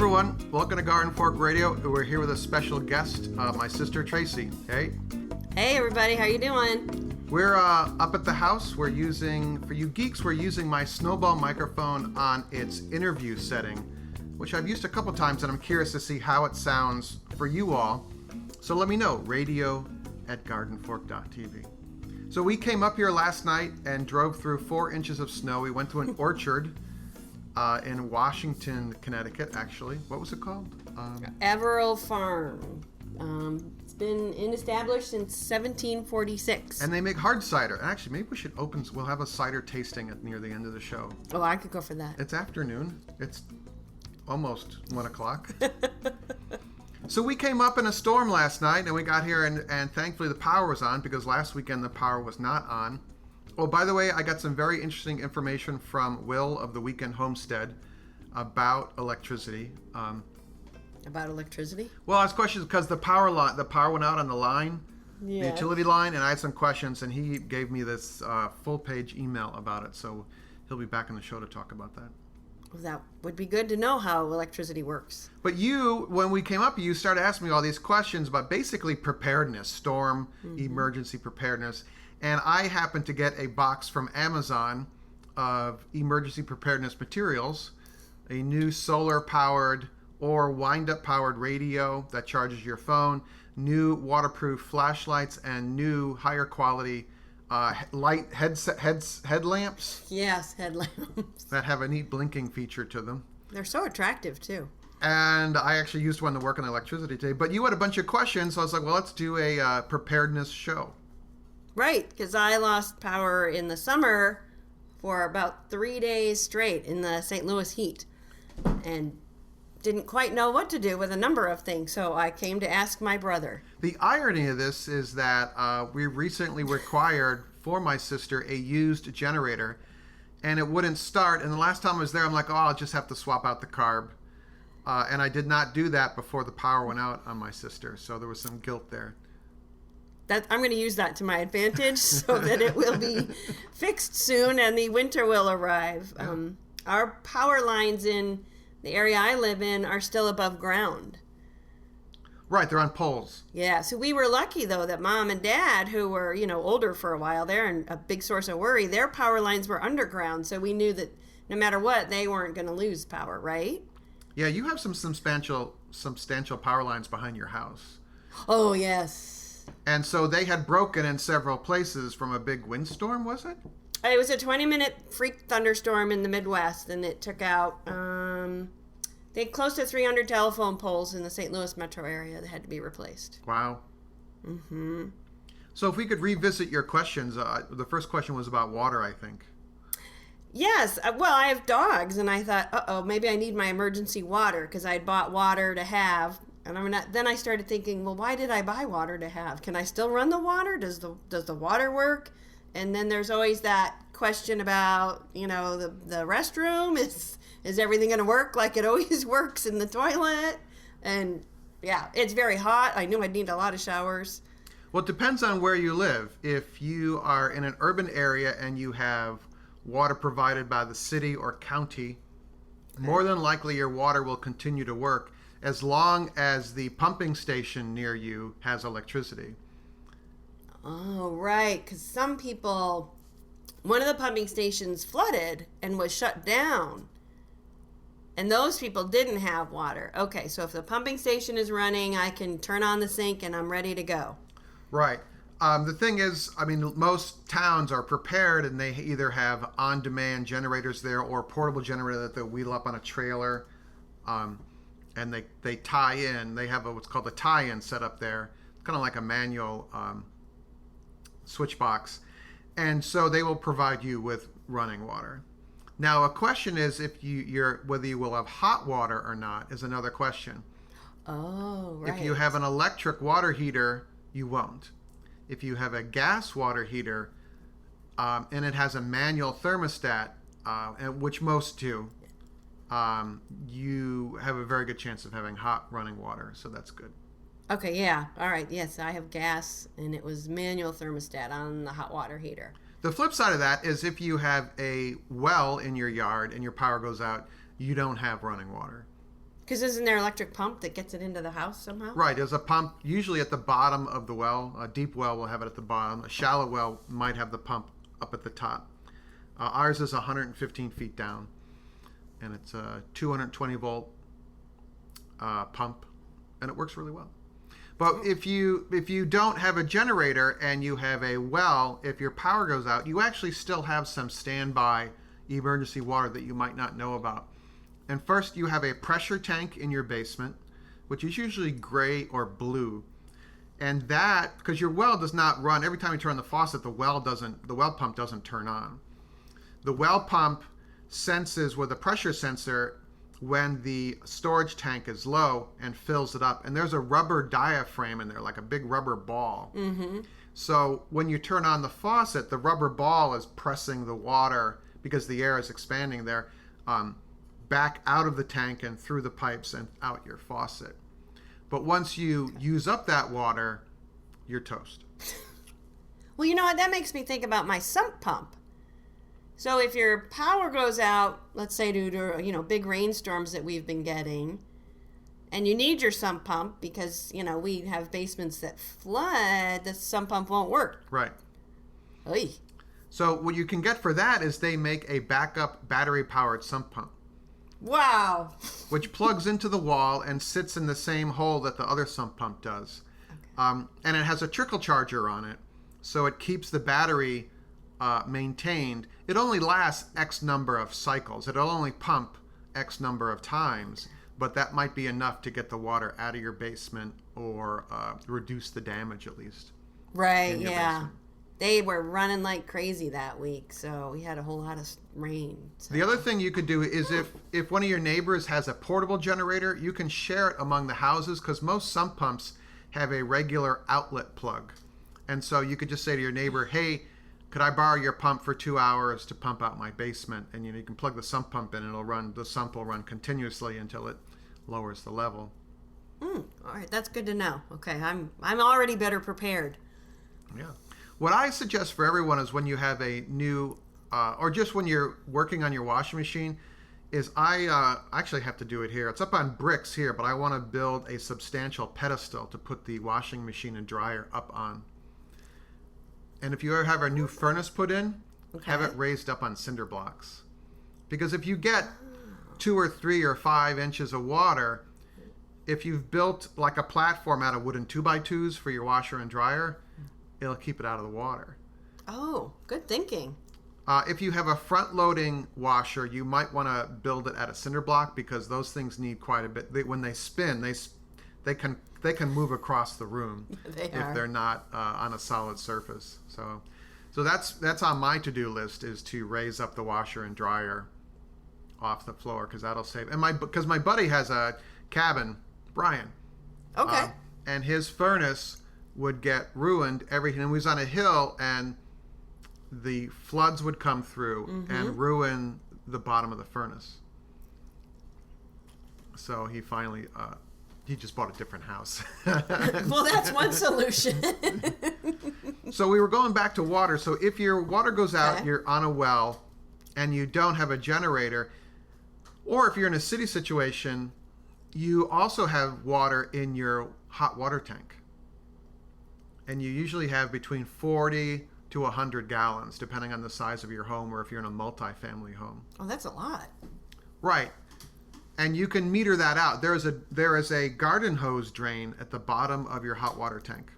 everyone, welcome to Garden Fork Radio. We're here with a special guest, my sister Tracy. Hey. Hey everybody, how you doing? We're up at the house. We're using, for you geeks, we're using my Snowball microphone on its interview setting, which I've used a couple times, and I'm curious to see how it sounds for you all. So let me know, radio@gardenfork.tv. So we came up here last night and drove through 4 inches of snow. We went to an orchard in Washington, Connecticut, actually. What was it called? Averill Farm. It's been established since 1746. And they make hard cider. Actually, maybe we should we'll have a cider tasting near the end of the show. Oh, I could go for that. It's afternoon. It's almost 1 o'clock. So we came up in a storm last night, and we got here, and thankfully the power was on, because last weekend the power was not on. Oh, by the way, I got some very interesting information from Will of the Weekend Homestead about electricity. About electricity? Well, I was questions because the power went out on the line, the utility line, and I had some questions, and he gave me this full-page email about it, so he'll be back on the show to talk about that. That would be good to know how electricity works. But you, when we came up, you started asking me all these questions about basically preparedness, storm, emergency preparedness. And I happened to get a box from Amazon of emergency preparedness materials, a new solar-powered or wind-up powered radio that charges your phone, new waterproof flashlights, and new higher quality headlamps. Yes, headlamps. That have a neat blinking feature to them. They're so attractive, too. And I actually used one to work on electricity today. But you had a bunch of questions, so I was like, well, let's do a preparedness show. Right, because I lost power in the summer for about 3 days straight in the St. Louis heat. And didn't quite know what to do with a number of things, so I came to ask my brother. The irony of this is that we recently required for my sister a used generator, and it wouldn't start. And the last time I was there, I'm like, oh, I'll just have to swap out the carb. And I did not do that before the power went out on my sister, so there was some guilt there. I'm going to use that to my advantage so that it will be fixed soon and the winter will arrive. Our power lines in the area I live in are still above ground. Right, they're on poles. Yeah, so we were lucky, though, that Mom and Dad, who were, older for a while there and a big source of worry, their power lines were underground, so we knew that no matter what, they weren't going to lose power, right? Yeah, you have some substantial power lines behind your house. Oh, yes. And so they had broken in several places from a big windstorm, was it? It was a 20-minute freak thunderstorm in the Midwest, and it took out, they had close to 300 telephone poles in the St. Louis metro area that had to be replaced. Wow. Mm-hmm. So if we could revisit your questions, the first question was about water, I think. Yes. Well, I have dogs, and I thought, maybe I need my emergency water, because I had bought water to have. And then I started thinking, well, why did I buy water to have? Can I still run the water? Does the water work? And then there's always that question about, the restroom. Is everything going to work like it always works in the toilet? And yeah, it's very hot. I knew I'd need a lot of showers. Well, it depends on where you live. If you are in an urban area and you have water provided by the city or county, more than likely your water will continue to work as long as the pumping station near you has electricity. Oh, right. Because some people, one of the pumping stations flooded and was shut down. And those people didn't have water. Okay, so if the pumping station is running, I can turn on the sink and I'm ready to go. Right. The thing is, most towns are prepared, and they either have on-demand generators there or a portable generator that they wheel up on a trailer, and they tie in. They have what's called a tie-in set up there. It's kind of like a manual switch box. And so they will provide you with running water. Now, a question is whether you will have hot water or not is another question. Oh, right. If you have an electric water heater, you won't. If you have a gas water heater, and it has a manual thermostat, which most do, you have a very good chance of having hot running water, so that's good. Okay, yeah. All right, yes, I have gas, and it was manual thermostat on the hot water heater. The flip side of that is if you have a well in your yard and your power goes out, you don't have running water. Because isn't there an electric pump that gets it into the house somehow? Right, there's a pump usually at the bottom of the well. A deep well will have it at the bottom. A shallow well might have the pump up at the top. Ours is 115 feet down, and it's a 220 volt pump, and it works really well. But if you don't have a generator and you have a well, if your power goes out, you actually still have some standby emergency water that you might not know about. And first, you have a pressure tank in your basement, which is usually gray or blue. And that, because your well does not run, every time you turn on the faucet, the well pump doesn't turn on. The well pump senses with a pressure sensor when the storage tank is low and fills it up. And there's a rubber diaphragm in there, like a big rubber ball. Mm-hmm. So when you turn on the faucet, the rubber ball is pressing the water, because the air is expanding there, back out of the tank and through the pipes and out your faucet. But once you use up that water, you're toast. Well, you know what? That makes me think about my sump pump. So if your power goes out, let's say due to big rainstorms that we've been getting, and you need your sump pump because we have basements that flood, the sump pump won't work. Right. Oy. So what you can get for that is they make a backup battery-powered sump pump. Wow. Which plugs into the wall and sits in the same hole that the other sump pump does. Okay. And it has a trickle charger on it, so it keeps the battery maintained. It only lasts X number of cycles. It'll only pump X number of times, but that might be enough to get the water out of your basement or reduce the damage at least. Right, yeah. Basement. They were running like crazy that week, so we had a whole lot of rain. So. The other thing you could do is if one of your neighbors has a portable generator, you can share it among the houses, because most sump pumps have a regular outlet plug. And so you could just say to your neighbor, hey, could I borrow your pump for 2 hours to pump out my basement? And you can plug the sump pump in, and the sump will run continuously until it lowers the level. All right, that's good to know. Okay, I'm already better prepared. Yeah. What I suggest for everyone is when you have a new, or just when you're working on your washing machine, is I actually have to do it here. It's up on bricks here, but I want to build a substantial pedestal to put the washing machine and dryer up on. And if you ever have a new furnace put in, have it raised up on cinder blocks. Because if you get 2 or 3 or 5 inches of water, if you've built like a platform out of wooden 2x2s for your washer and dryer, it'll keep it out of the water. Oh, good thinking. If you have a front-loading washer, you might want to build it at a cinder block, because those things need quite a bit. When they spin, they can move across the room if they're not on a solid surface. So that's on my to-do list, is to raise up the washer and dryer off the floor, because that'll save. And because my buddy has a cabin, Brian. Okay. And his furnace would get ruined. Everything was on a hill, and the floods would come through and ruin the bottom of the furnace. So he finally he just bought a different house. Well, that's one solution. So we were going back to water. So if your water goes out, you're on a well, and you don't have a generator, or if you're in a city situation, you also have water in your hot water tank. And you usually have between 40 to 100 gallons, depending on the size of your home, or if you're in a multi-family home. Oh, that's a lot. Right. And you can meter that out. There is a garden hose drain at the bottom of your hot water tank,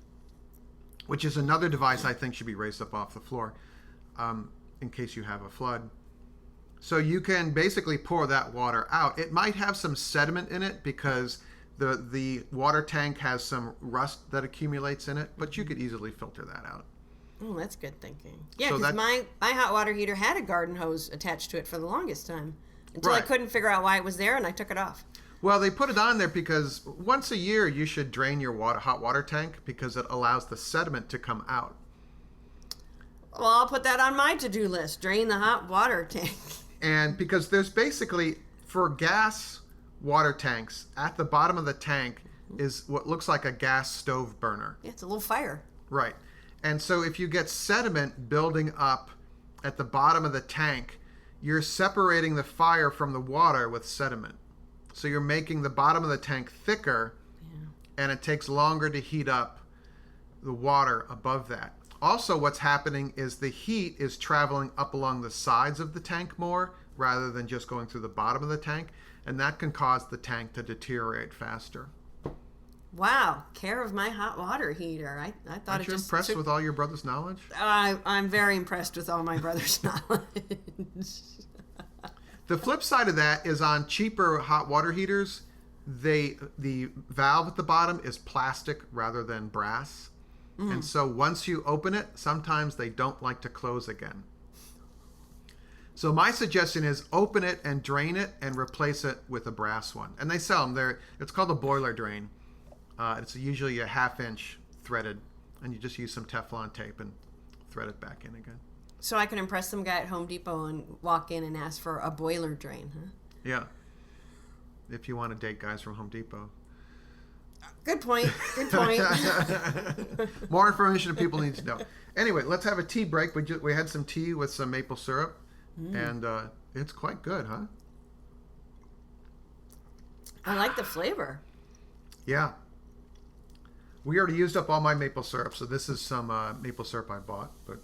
which is another device I think should be raised up off the floor in case you have a flood. So you can basically pour that water out. It might have some sediment in it because the water tank has some rust that accumulates in it, but you could easily filter that out. Oh, that's good thinking. Yeah, because my hot water heater had a garden hose attached to it for the longest time, until I couldn't figure out why it was there, and I took it off. Well, they put it on there because once a year you should drain your hot water tank, because it allows the sediment to come out. Well, I'll put that on my to-do list, drain the hot water tank. And because there's basically, for gas water tanks, at the bottom of the tank is what looks like a gas stove burner. Yeah, it's a little fire. Right. And so if you get sediment building up at the bottom of the tank, you're separating the fire from the water with sediment. So you're making the bottom of the tank thicker, and it takes longer to heat up the water above that. Also, what's happening is the heat is traveling up along the sides of the tank more rather than just going through the bottom of the tank, and that can cause the tank to deteriorate faster. Wow, care of my hot water heater. I thought Aren't you impressed with all your brother's knowledge? I'm very impressed with all my brother's knowledge. The flip side of that is on cheaper hot water heaters, the valve at the bottom is plastic rather than brass. And so once you open it, sometimes they don't like to close again. So my suggestion is open it and drain it and replace it with a brass one. And they sell them. It's called a boiler drain. It's usually a 1/2 inch threaded, and you just use some Teflon tape and thread it back in again. So I can impress some guy at Home Depot and walk in and ask for a boiler drain, huh? Yeah. If you want to date guys from Home Depot. Good point. Good point. More information people need to know. Anyway, let's have a tea break. We had some tea with some maple syrup, and it's quite good, huh? I like the flavor. Yeah. We already used up all my maple syrup, so this is some maple syrup I bought, but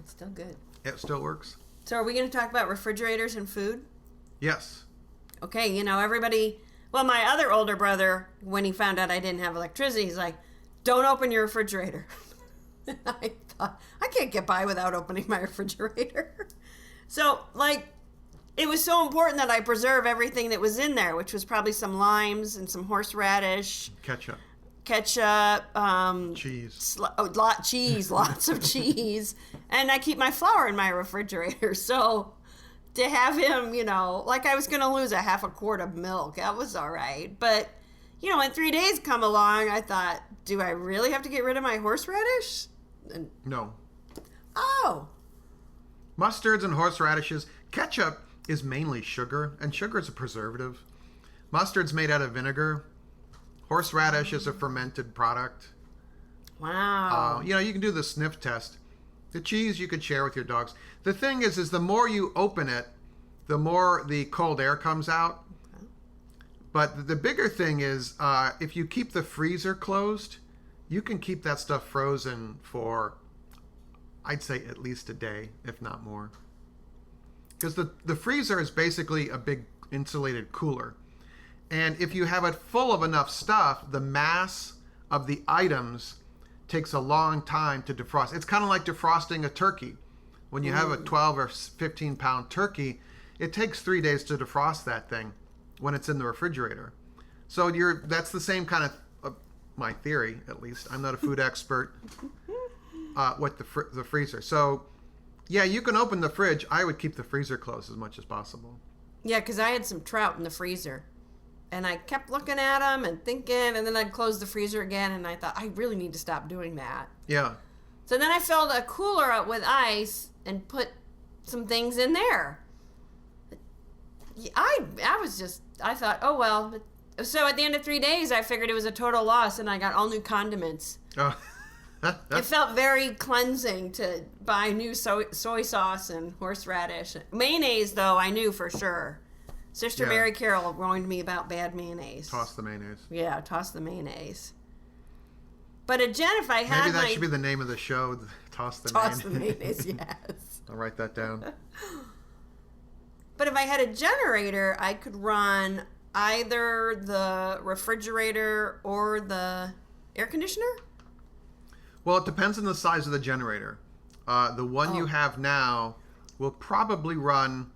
It's still good. it still works. So are we going to talk about refrigerators and food? Yes. Okay, everybody... Well, my other older brother, when he found out I didn't have electricity, he's like, don't open your refrigerator. And I thought, I can't get by without opening my refrigerator. So, it was so important that I preserve everything that was in there, which was probably some limes and some horseradish. Ketchup. Cheese. Lots of cheese. And I keep my flour in my refrigerator. So to have him, I was going to lose a 1/2 quart of milk. That was all right. But, when 3 days come along, I thought, do I really have to get rid of my horseradish? And, No. oh. Mustards and horseradishes. Ketchup is mainly sugar, and sugar is a preservative. Mustard's made out of vinegar. Horseradish is a fermented product. Wow. You can do the sniff test. The cheese you could share with your dogs. The thing is the more you open it, the more the cold air comes out. But the bigger thing is if you keep the freezer closed, you can keep that stuff frozen for, I'd say, at least a day, if not more. Because the freezer is basically a big insulated cooler. And if you have it full of enough stuff, the mass of the items takes a long time to defrost. It's kind of like defrosting a turkey. When you have a 12 or 15 pound turkey, it takes 3 days to defrost that thing when it's in the refrigerator. So that's the same kind of, my theory at least. I'm not a food expert with the freezer. So yeah, you can open the fridge. I would keep the freezer closed as much as possible. Yeah, because I had some trout in the freezer. And I kept looking at them and thinking, and then I'd close the freezer again, and I thought, I really need to stop doing that. Yeah. So then I filled a cooler up with ice and put some things in there. I thought, oh, well. So at the end of 3 days, I figured it was a total loss, and I got all new condiments. Oh. It felt very cleansing to buy new soy sauce and horseradish. Mayonnaise, though, I knew for sure. Sister Mary Carol warned me about bad mayonnaise. Toss the mayonnaise. Yeah, toss the mayonnaise. But Jen, if I had maybe that should be the name of the show. Toss the mayonnaise. Toss the mayonnaise, yes. I'll write that down. But if I had a generator, I could run either the refrigerator or the air conditioner. Well, it depends on the size of the generator. The one you have now will probably run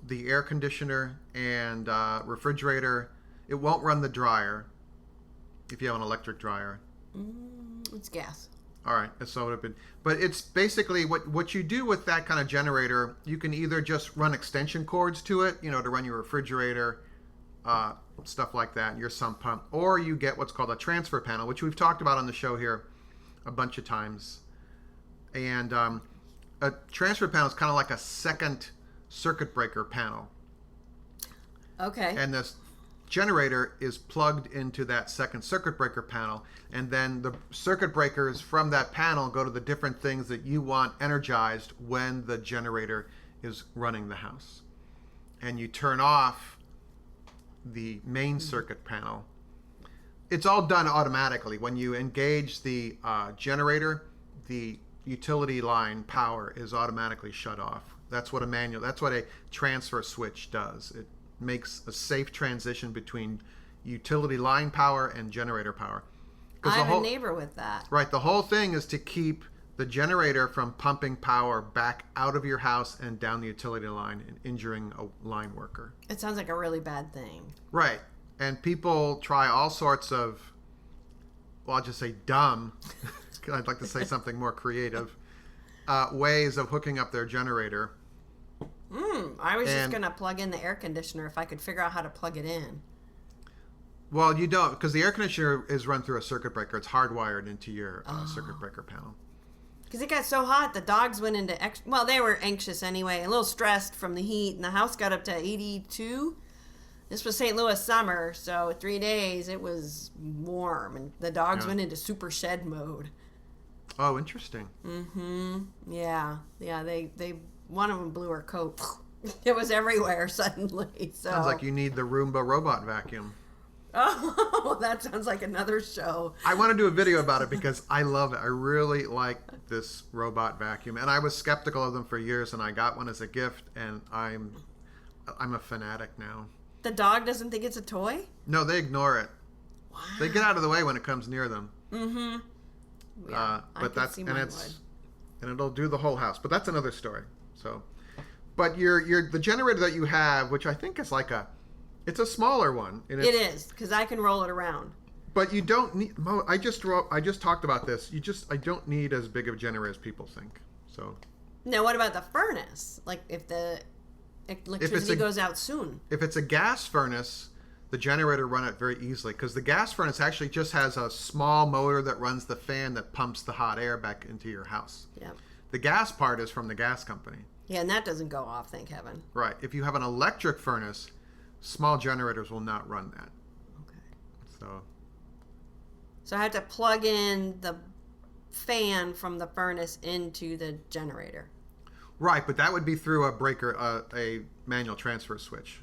the air conditioner and refrigerator. It won't run the dryer if you have an electric dryer. It's gas. All right, so it would have been. But it's basically what you do with that kind of generator. You can either just run extension cords to it, to run your refrigerator, stuff like that, your sump pump, or you get what's called a transfer panel, which we've talked about on the show here a bunch of times. And a transfer panel is kind of like a second circuit breaker panel. Okay. And this generator is plugged into that second circuit breaker panel, and then the circuit breakers from that panel go to the different things that you want energized when the generator is running the house. And you turn off the main circuit panel. It's all done automatically. When you engage the generator, the utility line power is automatically shut off. That's what a transfer switch does. It makes a safe transition between utility line power and generator power. I have a neighbor with that. Right. The whole thing is to keep the generator from pumping power back out of your house and down the utility line and injuring a line worker. It sounds like a really bad thing. Right. And people try all sorts of, well, I'll just say dumb, I'd like to say something more creative, ways of hooking up their generator. I was just going to plug in the air conditioner if I could figure out how to plug it in. Well, you don't, because the air conditioner is run through a circuit breaker. It's hardwired into your circuit breaker panel. Because it got so hot, the dogs went into well, they were anxious anyway, a little stressed from the heat, and the house got up to 82. This was St. Louis summer, so 3 days it was warm, and the dogs went into super shed mode. Oh, interesting. Yeah. They one of them blew her coat. It was everywhere suddenly. So. Sounds like you need the Roomba robot vacuum. Oh, that sounds like another show. I want to do a video about it because I love it. I really like this robot vacuum, and I was skeptical of them for years, and I got one as a gift, and I'm a fanatic now. The dog doesn't think it's a toy? No, they ignore it. Wow. They get out of the way when it comes near them. Yeah, but that's and it'll do the whole house. But that's another story. So, but the generator that you have, which I think is like it's a smaller one. And it is, because I can roll it around. But you don't need. I just talked about this. I don't need as big of a generator as people think. So. Now, what about the furnace? Like if the electricity goes out soon. If it's a gas furnace, the generator run it very easily because the gas furnace actually just has a small motor that runs the fan that pumps the hot air back into your house. Yeah. The gas part is from the gas company. Yeah, and that doesn't go off, thank heaven. Right. If you have an electric furnace, small generators will not run that. Okay. So I have to plug in the fan from the furnace into the generator. Right, but that would be through a breaker, a manual transfer switch.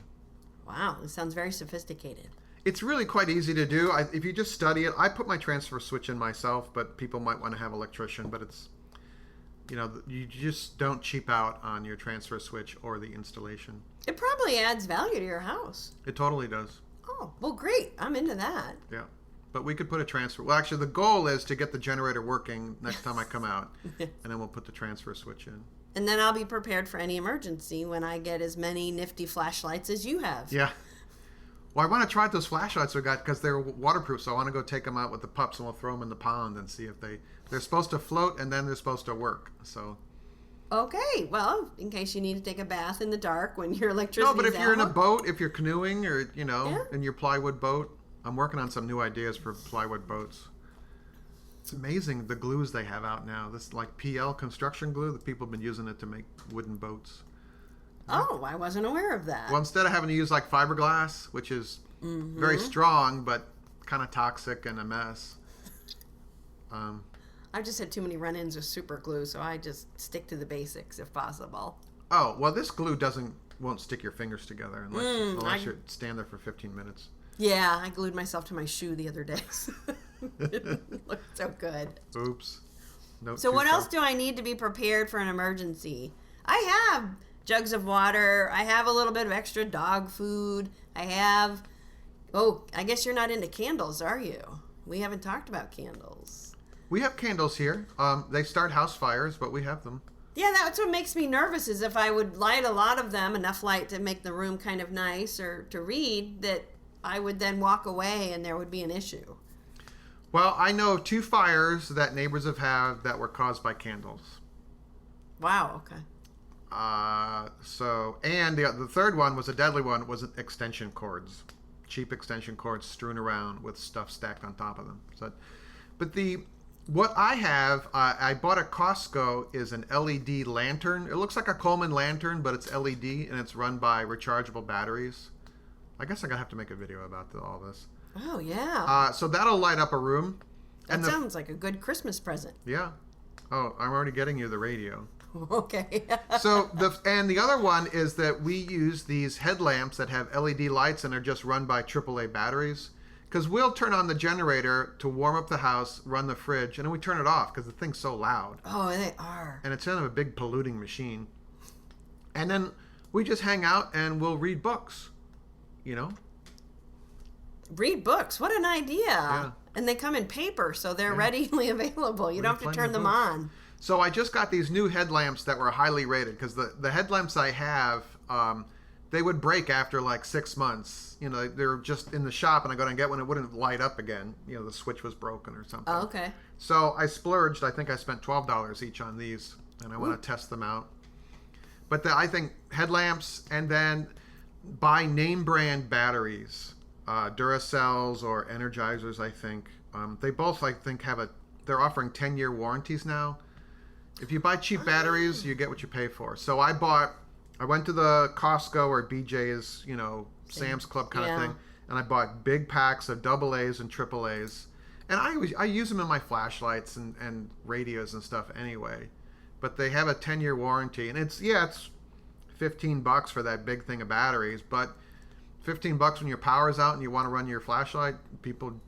Wow, this sounds very sophisticated. It's really quite easy to do. If you just study it, I put my transfer switch in myself, but people might want to have an electrician, but it's, you just don't cheap out on your transfer switch or the installation. It probably adds value to your house. It totally does. Oh, well, great. I'm into that. Yeah. But we could put a transfer. Well, actually, the goal is to get the generator working next time I come out, and then we'll put the transfer switch in. And then I'll be prepared for any emergency when I get as many nifty flashlights as you have. Yeah. Well, I want to try those flashlights we got because they're waterproof, so I want to go take them out with the pups, and we'll throw them in the pond and see if they're supposed to float, and then they're supposed to work. So. Okay. Well, in case you need to take a bath in the dark when your electricity's No, but if you're in a out. boat, if you're canoeing or, in your plywood boat, I'm working on some new ideas for plywood boats. It's amazing the glues they have out now. This like PL construction glue that people have been using it to make wooden boats. Oh, I wasn't aware of that. Well, instead of having to use like fiberglass, which is very strong but kind of toxic and a mess. I've just had too many run-ins with super glue, so I just stick to the basics if possible. Oh, well, this glue won't stick your fingers together unless you stand there for 15 minutes. Yeah, I glued myself to my shoe the other day. It looked so good. Oops. So what else do I need to be prepared for an emergency? I have jugs of water. I have a little bit of extra dog food. I guess you're not into candles, are you? We haven't talked about candles. We have candles here. They start house fires, but we have them. Yeah, that's what makes me nervous is if I would light a lot of them, enough light to make the room kind of nice or to read, that I would then walk away and there would be an issue. Well, I know 2 fires that neighbors have had that were caused by candles. Wow, okay. And the third one was a deadly one, was extension cords. Cheap extension cords strewn around with stuff stacked on top of them. What I have, I bought at Costco, is an LED lantern. It looks like a Coleman lantern, but it's LED, and it's run by rechargeable batteries. I guess I'm going to have to make a video about all this. Oh, yeah. So that'll light up a room. That sounds like a good Christmas present. Yeah. Oh, I'm already getting you the radio. Okay. So the other one is that we use these headlamps that have LED lights and are just run by AAA batteries. Because we'll turn on the generator to warm up the house, run the fridge, and then we turn it off because the thing's so loud. Oh, they are. And it's kind of a big polluting machine. And then we just hang out and we'll read books, you know? Read books. What an idea. Yeah. And they come in paper, so they're readily available. You don't have to turn them on. So I just got these new headlamps that were highly rated because the headlamps I have, they would break after like 6 months. You know, they were just in the shop and I go and get one. It wouldn't light up again. You know, the switch was broken or something. Oh, okay. So I splurged. I think I spent $12 each on these and I want to test them out. But I think headlamps, and then buy name brand batteries, Duracells or Energizers, I think. They both, I think, they're offering 10-year warranties now. If you buy cheap batteries, you get what you pay for. So I went to the Costco or BJ's, you know, Sam's Club kind of thing, and I bought big packs of AA's and AAA's. And I use them in my flashlights and radios and stuff anyway. But they have a 10-year warranty, and it's $15 for that big thing of batteries, but $15 when your power's out and you want to run your flashlight, people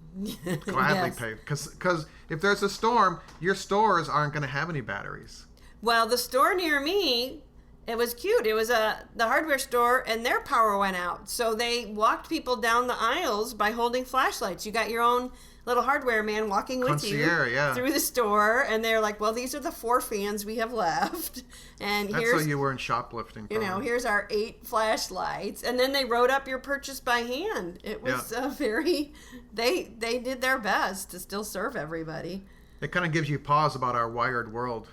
gladly pay. Because if there's a storm, your stores aren't going to have any batteries. Well, the store near me, it was cute. It was the hardware store, and their power went out. So they walked people down the aisles by holding flashlights. You got your own little hardware man walking with you through the store, and they're like, well, these are the 4 fans we have left. And that's here's, so you weren't shoplifting. Probably. You know, here's our 8 flashlights. And then they wrote up your purchase by hand. It was they did their best to still serve everybody. It kind of gives you pause about our wired world.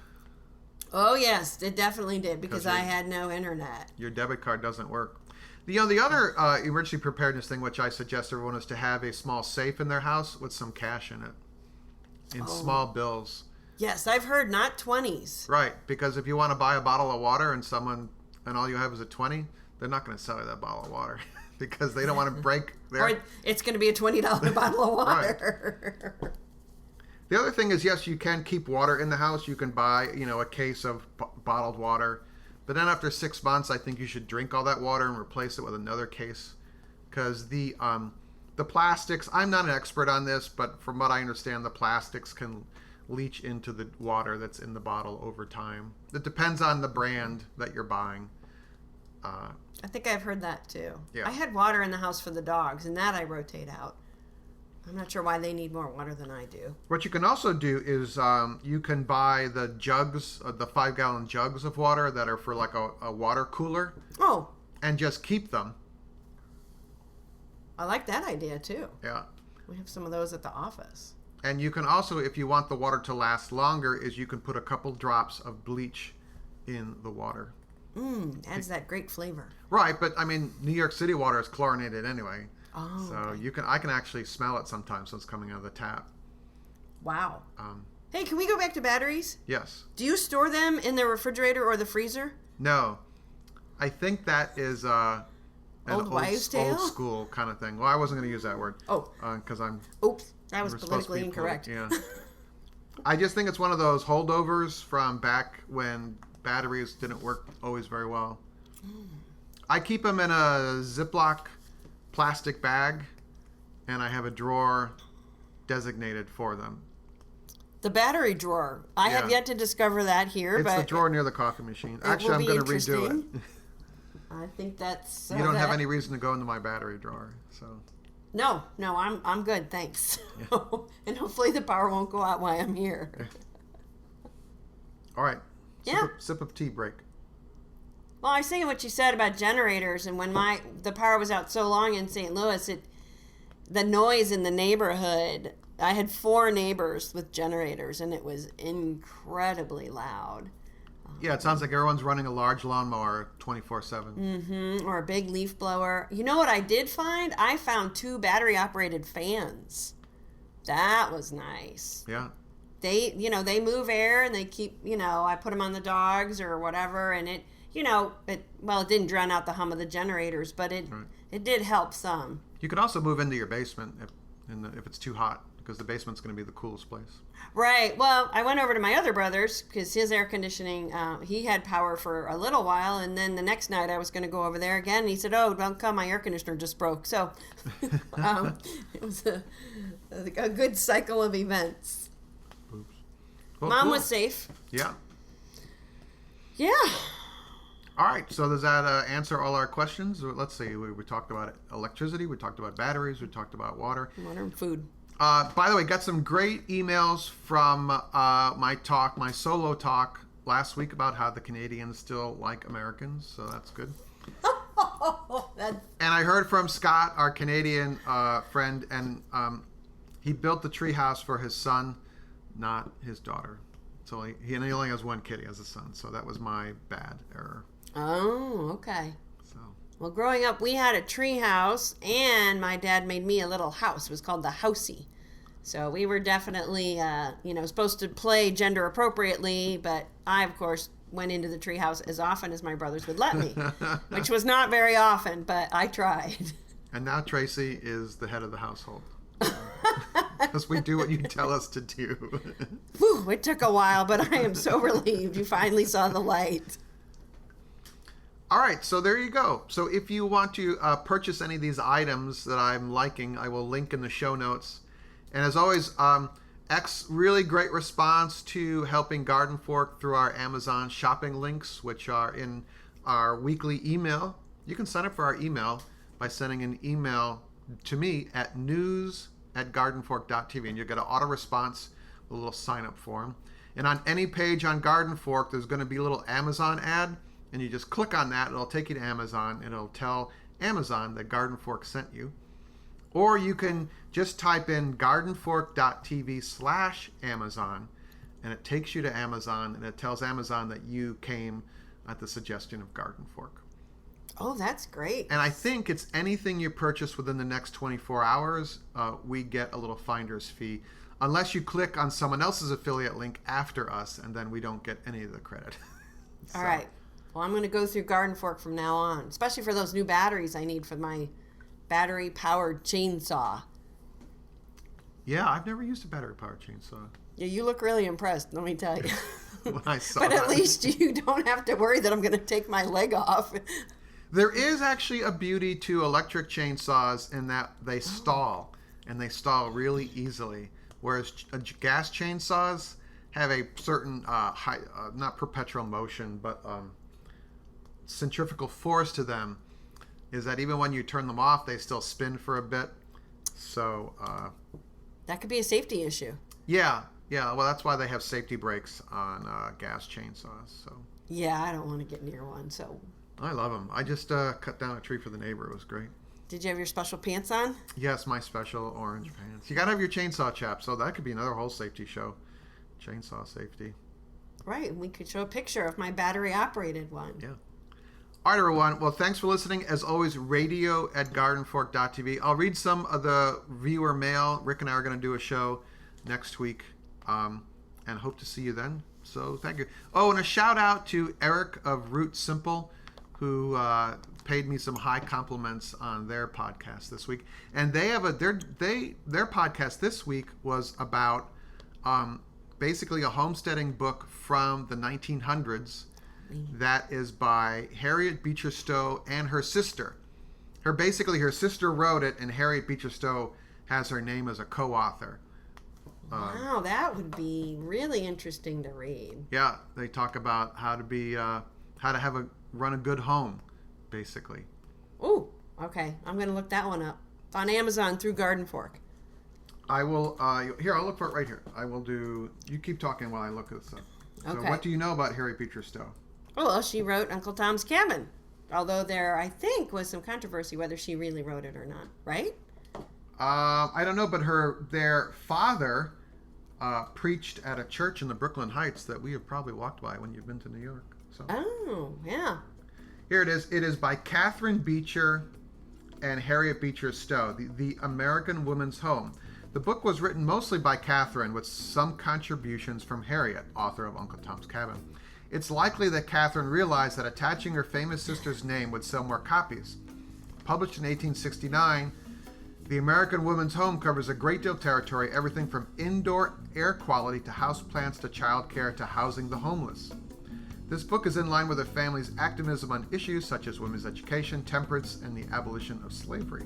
Oh, yes, it definitely did, because I had no internet. Your debit card doesn't work. You know, the other emergency preparedness thing, which I suggest everyone, is to have a small safe in their house with some cash in it, in small bills. Yes, I've heard not 20s. Right, because if you want to buy a bottle of water and all you have is a 20, they're not going to sell you that bottle of water because they don't want to break their... Or it's going to be a $20 bottle of water. Right. The other thing is, yes, you can keep water in the house. You can buy, you know, a case of bottled water. But then after 6 months, I think you should drink all that water and replace it with another case. Because the plastics, I'm not an expert on this, but from what I understand, the plastics can leach into the water that's in the bottle over time. It depends on the brand that you're buying. I think I've heard that too. Yeah. I had water in the house for the dogs, and that I rotate out. I'm not sure why they need more water than I do. What you can also do is you can buy the jugs, the 5-gallon jugs of water that are for like a water cooler. Oh. And just keep them. I like that idea too. Yeah. We have some of those at the office. And you can also, if you want the water to last longer, is you can put a couple drops of bleach in the water. Adds that great flavor. Right, but I mean, New York City water is chlorinated anyway. Oh, so okay. I can actually smell it sometimes when it's coming out of the tap. Wow. Hey, can we go back to batteries? Yes. Do you store them in the refrigerator or the freezer? No. I think that is an old wives' tale? Old school kind of thing. Well, I wasn't going to use that word. Oh. Because I'm... Oops. That was politically incorrect. Yeah. I just think it's one of those holdovers from back when batteries didn't work always very well. I keep them in a Ziploc plastic bag, and I have a drawer designated for them. The battery drawer. I have yet to discover that here. It's the drawer near the coffee machine. Actually, I'm going to redo it. I think that's... you don't have any reason to go into my battery drawer, so... No, I'm good, thanks. Yeah. And hopefully the power won't go out while I'm here. All right. Sip of tea break. Well, I was thinking what you said about generators, and when the power was out so long in St. Louis, the noise in the neighborhood, I had 4 neighbors with generators, and it was incredibly loud. Yeah, it sounds like everyone's running a large lawnmower 24/7. Mm-hmm. Or a big leaf blower. You know what I did find? I found 2 battery-operated fans. That was nice. Yeah. They move air, and they keep, I put them on the dogs or whatever, and it didn't drown out the hum of the generators, but it did help some. You can also move into your basement if it's too hot. because the basement's going to be the coolest place. Right. Well, I went over to my other brother's because his air conditioning, he had power for a little while, and then the next night I was going to go over there again, and he said, "Oh, don't come, my air conditioner just broke." So it was a good cycle of events. Oops. Well, Mom cool. was safe. Yeah. Yeah. All right, so does that answer all our questions? Let's see, we talked about electricity, we talked about batteries, we talked about water. Water and food. By the way, got some great emails from my solo talk last week about how the Canadians still like Americans, so that's good. And I heard from Scott, our Canadian friend, and he built the treehouse for his son, not his daughter. So he only has one kid, he has a son, so that was my bad error. Oh, okay. So. Well, growing up, we had a tree house, and my dad made me a little house. It was called the housey. So we were definitely, supposed to play gender appropriately, but I, of course, went into the tree house as often as my brothers would let me, which was not very often, but I tried. And now Tracy is the head of the household. Because we do what you tell us to do. Whew, it took a while, but I am so relieved you finally saw the light. All right, so there you go. So if you want to purchase any of these items that I'm liking, I will link in the show notes. And as always, really great response to helping Garden Fork through our Amazon shopping links, which are in our weekly email. You can sign up for our email by sending an email to me at news@gardenfork.tv, and you'll get an auto response, a little sign-up form. And on any page on Garden Fork, there's going to be a little Amazon ad, and you just click on that. It'll take you to Amazon, and it'll tell Amazon that Garden Fork sent you. Or you can just type in gardenfork.tv/Amazon, and it takes you to Amazon, and it tells Amazon that you came at the suggestion of Garden Fork. Oh, that's great. And I think it's anything you purchase within the next 24 hours, we get a little finder's fee. Unless you click on someone else's affiliate link after us, and then we don't get any of the credit. All right. Well, I'm going to go through Garden Fork from now on, especially for those new batteries I need for my battery-powered chainsaw. Yeah, I've never used a battery-powered chainsaw. Yeah, you look really impressed, let me tell you. When I saw But at that. least you don't have to worry that I'm going to take my leg off. There is actually a beauty to electric chainsaws in that they stall, and they stall really easily. Whereas gas chainsaws have a certain, not perpetual motion, but centrifugal force to them, is that even when you turn them off, they still spin for a bit. So That could be a safety issue. yeah. Well, that's why they have safety brakes on gas chainsaws. So Yeah, I don't want to get near one. So, I love them. I just cut down a tree for the neighbor. It was great. did you have your special pants on? Yes, my special orange pants. You gotta have your chainsaw chap. So that could be another whole safety show. Chainsaw safety. Right, and we could show a picture of my battery-operated one. Yeah. All right, everyone. Well, thanks for listening. As always, radio@gardenfork.tv. I'll read some of the viewer mail. Rick and I are going to do a show next week, and hope to see you then. So thank you. Oh, and a shout out to Eric of Root Simple, who paid me some high compliments on their podcast this week. And they have their podcast this week was about basically a homesteading book from the 1900s. That is by Harriet Beecher Stowe and her sister. Her sister wrote it, and Harriet Beecher Stowe has her name as a co-author. Wow, that would be really interesting to read. Yeah, they talk about how to run a good home, basically. Ooh, okay. I'm going to look that one up. It's on Amazon through Garden Fork. I will. Here, I'll look for it right here. I will do. You keep talking while I look this up. So, Okay. what do you know about Harriet Beecher Stowe? Oh, well, she wrote Uncle Tom's Cabin. Although there, I think, was some controversy whether she really wrote it or not, right? I don't know, but their father preached at a church in the Brooklyn Heights that we have probably walked by when you've been to New York. So Oh, yeah. here it is. It is by Catherine Beecher and Harriet Beecher Stowe, the American Woman's Home. The book was written mostly by Catherine, with some contributions from Harriet, author of Uncle Tom's Cabin. It's likely that Catherine realized that attaching her famous sister's name would sell more copies. Published in 1869, The American Woman's Home covers a great deal of territory, everything from indoor air quality to houseplants to child care to housing the homeless. This book is in line with the family's activism on issues such as women's education, temperance, and the abolition of slavery.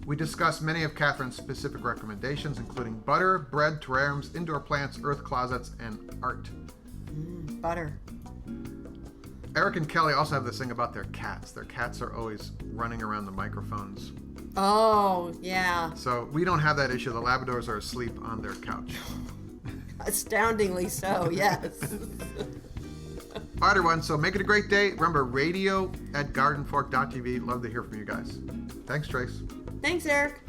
We discuss many of Catherine's specific recommendations, including butter, bread, terrariums, indoor plants, earth closets, and art. Butter. Eric and Kelly also have this thing about their cats. Their cats are always running around the microphones. Oh, yeah. So we don't have that issue. The Labradors are asleep on their couch. Astoundingly so, yes. All right, everyone. So make it a great day. Remember, radio@gardenfork.tv. Love to hear from you guys. Thanks, Trace. Thanks, Eric.